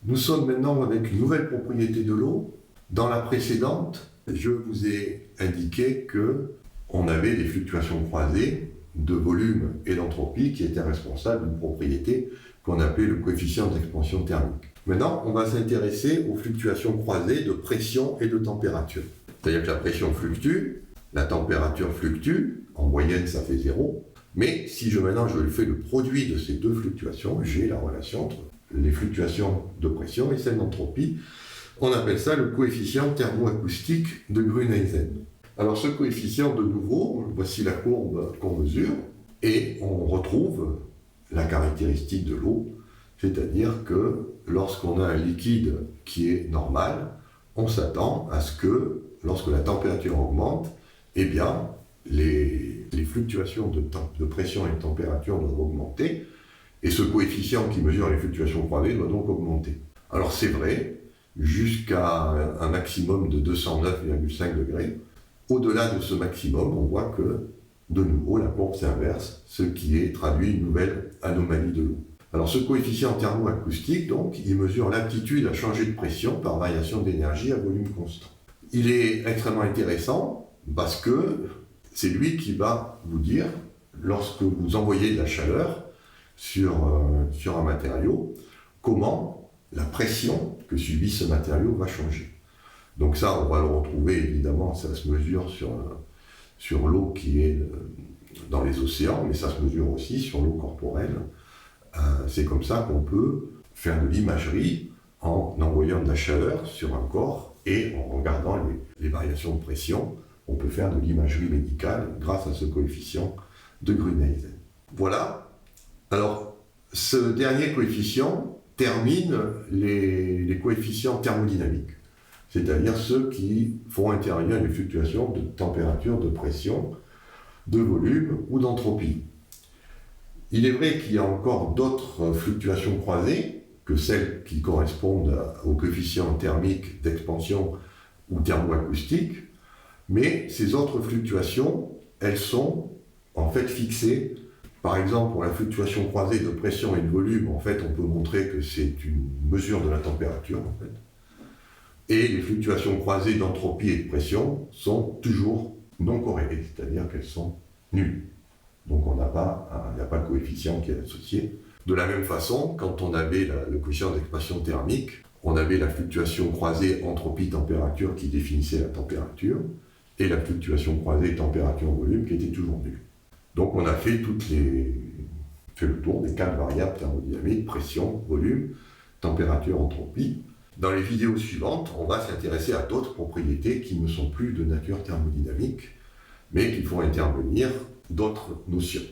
Nous sommes maintenant avec une nouvelle propriété de l'eau. Dans la précédente, je vous ai indiqué qu'on avait des fluctuations croisées de volume et d'entropie qui étaient responsables d'une propriété qu'on appelait le coefficient d'expansion thermique. Maintenant, on va s'intéresser aux fluctuations croisées de pression et de température. C'est-à-dire que la pression fluctue, la température fluctue, en moyenne ça fait 0, mais si maintenant je fais le produit de ces deux fluctuations, j'ai la relation entre les fluctuations de pression et celles d'entropie. On appelle ça le coefficient thermoacoustique de Grüneisen. Alors ce coefficient, de nouveau, voici la courbe qu'on mesure, et on retrouve la caractéristique de l'eau, c'est-à-dire que lorsqu'on a un liquide qui est normal, on s'attend à ce que, lorsque la température augmente, eh bien, les fluctuations de pression et de température doivent augmenter, et ce coefficient qui mesure les fluctuations croisées doit donc augmenter. Alors c'est vrai, jusqu'à un maximum de 209,5 degrés. Au-delà de ce maximum, on voit que, de nouveau, la courbe s'inverse, ce qui est traduit une nouvelle anomalie de l'eau. Alors ce coefficient thermoacoustique, donc, il mesure l'aptitude à changer de pression par variation d'énergie à volume constant. Il est extrêmement intéressant parce que c'est lui qui va vous dire, lorsque vous envoyez de la chaleur sur un matériau, comment la pression que subit ce matériau va changer. Donc ça, on va le retrouver, évidemment, ça se mesure sur l'eau qui est dans les océans, mais ça se mesure aussi sur l'eau corporelle. C'est comme ça qu'on peut faire de l'imagerie en envoyant de la chaleur sur un corps et en regardant les variations de pression. On peut faire de l'imagerie médicale grâce à ce coefficient de Grüneisen. Voilà. Alors, ce dernier coefficient termine les coefficients thermodynamiques, c'est-à-dire ceux qui font intervenir les fluctuations de température, de pression, de volume ou d'entropie. Il est vrai qu'il y a encore d'autres fluctuations croisées que celles qui correspondent au coefficient thermique d'expansion ou thermoacoustique, mais ces autres fluctuations, elles sont en fait fixées. Par exemple, pour la fluctuation croisée de pression et de volume, en fait, on peut montrer que c'est une mesure de la température, en fait. Et les fluctuations croisées d'entropie et de pression sont toujours non corrélées, c'est-à-dire qu'elles sont nulles. Donc il n'y a pas de coefficient qui est associé. De la même façon, quand on avait le coefficient d'expansion thermique, on avait la fluctuation croisée entropie-température qui définissait la température, et la fluctuation croisée température-volume qui était toujours nulle. Donc on a fait le tour des 4 variables thermodynamiques, pression, volume, température, entropie. Dans les vidéos suivantes, on va s'intéresser à d'autres propriétés qui ne sont plus de nature thermodynamique, mais qui font intervenir d'autres notions.